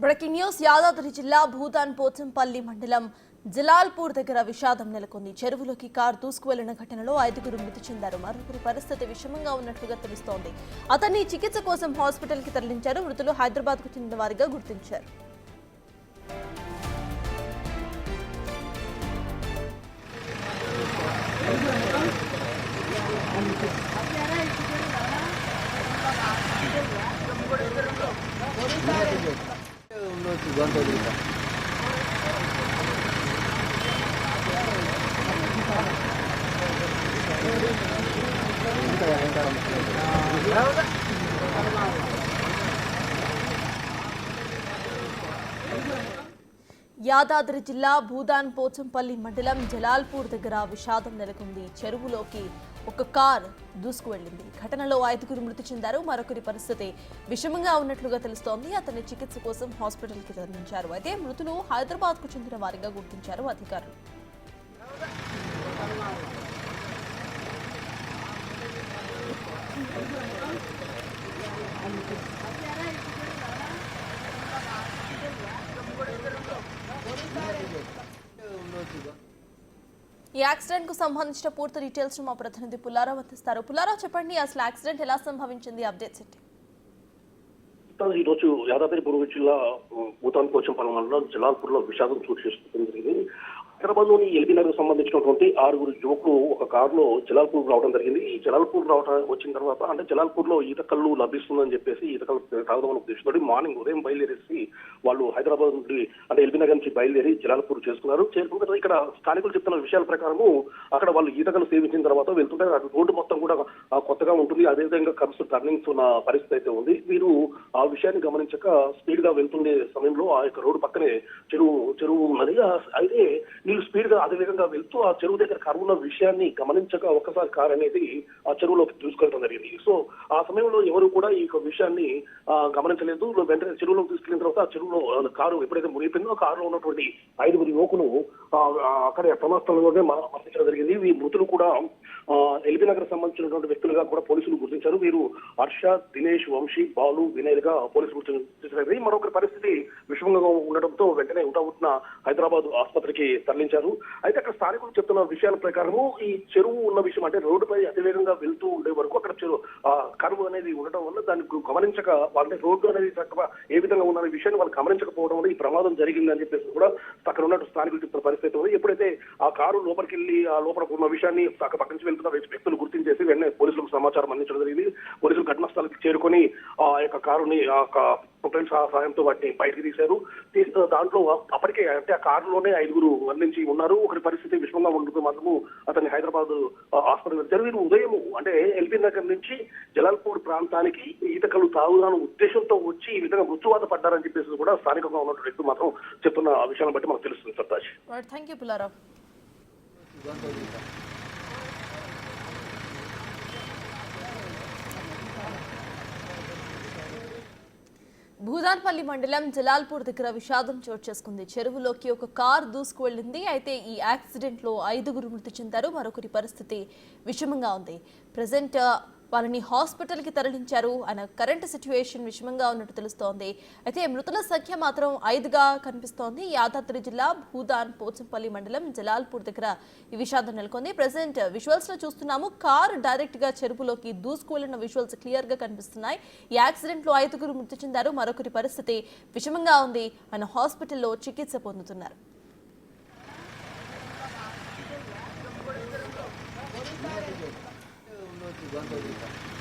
Breaking news Yadadri జిల్లా భూదాన్ పోచంపల్లి మండలం జలాల్పూర్ దగ్గర విషాదం నెలకొంది. చెరువులోకి కారు దూసుకువెళ్లిన ఘటనలో 5గురు మృతి చెందారు. మరొకరి పరిస్థితి విషమంగా ఉన్నట్లుగా తెలుస్తోంది. అతన్ని చికిత్స కోసం హాస్పిటల్కి తరలించారు. మృతులు హైదరాబాద్కు చెందిన వారిగా గుర్తించారు. యాదాద్రి జిల్లా భూదాన్ పోచంపల్లి మండలం జలాల్పూర్ దగ్గర విషాదం నెలకొంది. చెరువులోకి ఒక కారు దూసుకువెళ్లింది. ఘటనలో 5గురు మృతి చెందారు. మరొకరి పరిస్థితి విషమంగా ఉన్నట్లుగా తెలుస్తోంది. అతన్ని చికిత్స కోసం హాస్పిటల్కి తరలించారు. అయితే మృతులు హైదరాబాద్కు చెందిన వారిగా గుర్తించారు అధికారులు. ఈ యాక్సిడెంట్ కు సంబంధించిన పూర్తి డీటెయిల్స్ మా ప్రతినిధి పుల్లారావు అందిస్తారు. పుల్లారావు, చెప్పండి, అసలు యాక్సిడెంట్ ఎలా సంభవించింది? అప్డేట్స్ ఏంటి? ఈ రోజు యాదాద్రి భువనగిరి జిల్లా భూతాన్ పోచంపల్లి మండలం జలాల్పూర్ లో విషాదం చోటు చేసుకుంటుంది. హైదరాబాద్ లోని ఎల్బీ నగర్ సంబంధించినటువంటి 6గురు యువకులు ఒక కారులో జలాల్పూర్ రావడం జరిగింది. ఈ జలాల్పూర్ వచ్చిన తర్వాత అంటే జలాల్పూర్ లో ఈత కళ్ళు లభిస్తుందని చెప్పేసి ఈత కళ్ళు తాగుదామని ఉద్దేశంతో మార్నింగ్ ఉదయం బయలుదేరేసి వాళ్ళు హైదరాబాద్ నుండి అంటే ఎల్బీ నగర్ నుంచి బయలుదేరి జలాల్పూర్ చేసుకున్నారు. చేరుకున్న తర్వాత ఇక్కడ స్థానికులు చెప్తున్న విషయాల ప్రకారము అక్కడ వాళ్ళు ఈత కళ్ళు సేవించిన తర్వాత వెళ్తుంటే రోడ్డు మొత్తం కూడా కొత్తగా ఉంటుంది. అదేవిధంగా కర్వ్స్ టర్నింగ్స్ ఉన్న పరిస్థితి అయితే ఉంది. వీరు ఆ విషయాన్ని గమనించక స్పీడ్ గా వెళ్తుండే సమయంలో ఆ యొక్క రోడ్డు పక్కనే చెరువు ఉన్నది. అయితే వీళ్ళు స్పీడ్ గా అదేవిధంగా వెళ్తూ ఆ చెరువు దగ్గర కారు ఉన్న విషయాన్ని గమనించక ఒక్కసారి కారు అనేది ఆ చెరువులోకి దూసుకెళ్ళడం జరిగింది. సో ఆ సమయంలో ఎవరు కూడా ఈ విషయాన్ని గమనించలేదు. వెంటనే చెరువులోకి తీసుకెళ్లిన తర్వాత ఆ చెరువులో కారు ఎప్పుడైతే మునిగిపోయిందో ఆ కారులో ఉన్నటువంటి 5గురు యువకులు అక్కడే ప్రమాదంలోనే మరణించడం జరిగింది. ఈ మృతులు కూడా ఎల్బీ నగర్ సంబంధించినటువంటి వ్యక్తులుగా కూడా పోలీసులు గుర్తించారు. వీరు హర్ష, దినేష్, వంశీ, బాలు, వినయ్ గా పోలీసులు గుర్తించారు. మరొకరి పరిస్థితి విషమంగా ఉండడంతో వెంటనే ఉటావుట్న హైదరాబాద్ ఆసుపత్రికి తరలించారు. అయితే అక్కడ స్థానికులు చెప్తున్న విషయాల ప్రకారము ఈ చెరువు ఉన్న విషయం అంటే రోడ్డుపై అతివేగంగా వెళ్తూ ఉండే వరకు అక్కడ కరువు అనేది ఉండటం వల్ల దాన్ని గమనించక వాళ్ళ రోడ్డు అనేది చక్కగా ఏ విధంగా ఉన్న విషయాన్ని వాళ్ళు గమనించకపోవడం వల్ల ఈ ప్రమాదం జరిగిందని చెప్పేసి కూడా అక్కడ ఉన్నట్టు స్థానికులు చెప్తున్న పరిస్థితి ఉంది. ఎప్పుడైతే ఆ కారు లోపలికి వెళ్ళి ఆ లోపల ఉన్న విషయాన్ని పక్క నుంచి వెళ్తున్న వ్యక్తులు గుర్తించేసి వెంటనే పోలీసులకు సమాచారం అందించడం జరిగింది. పోలీసులు ఘటనా స్థలానికి చేరుకొని ఆ యొక్క కారుని ప్రొటైల్ సహాయంతో వాటిని బయటకు తీశారు. దాంట్లో అప్పటికే అంటే ఆ కారులోనే 5గురు మరణించి ఉన్నారు. ఒకరి పరిస్థితి విషమంగా ఉండదు మాత్రము అతన్ని హైదరాబాద్ ఆసుపత్రికి వచ్చారు. వీరు ఉదయం అంటే ఎల్బీ నగర్ నుంచి జలాల్పూర్ ప్రాంతానికి ఈత కళ్ళు తాగుదాని ఉద్దేశంతో వచ్చి ఈ విధంగా మృత్యువాత పడ్డారని చెప్పేసి కూడా స్థానికంగా ఉన్నటువంటి వ్యక్తులు మాత్రం చెప్తున్న విషయాన్ని బట్టి మనకు తెలుస్తుంది. సర్తాజ్. Thank you Pullarao. భూదాన్పల్లి మండలం జలాల్పూర్ దగ్గర విషాదం చోటు చేసుకుంది. చెరువులోకి ఒక కారు దూసుకువెళ్లింది. అయితే ఈ యాక్సిడెంట్ లో 5గురు మృతి చెందారు. మరొకరి పరిస్థితి విషమంగా ఉంది. ప్రజెంట్ వాళ్ళని హాస్పిటల్కి తరలించారు. ఆయన కరెంట్ సిచ్యువేషన్ విషమంగా ఉన్నట్టు తెలుస్తోంది. అయితే మృతుల సంఖ్య మాత్రం 5గా కనిపిస్తోంది. యాదాద్రి జిల్లా భూదాన్ పోచంపల్లి మండలం జలాల్పూర్ దగ్గర ఈ విషాదం నెలకొంది. ప్రజెంట్ విజువల్స్ లో చూస్తున్నాము. కారు డైరెక్ట్ గా చెరువులోకి దూసుకువెళ్లిన విజువల్స్ క్లియర్ గా కనిపిస్తున్నాయి. ఈ యాక్సిడెంట్ లో 5గురు మృతి చెందారు. మరొకరి పరిస్థితి విషమంగా ఉంది. ఆయన హాస్పిటల్లో చికిత్స పొందుతున్నారు. Guanta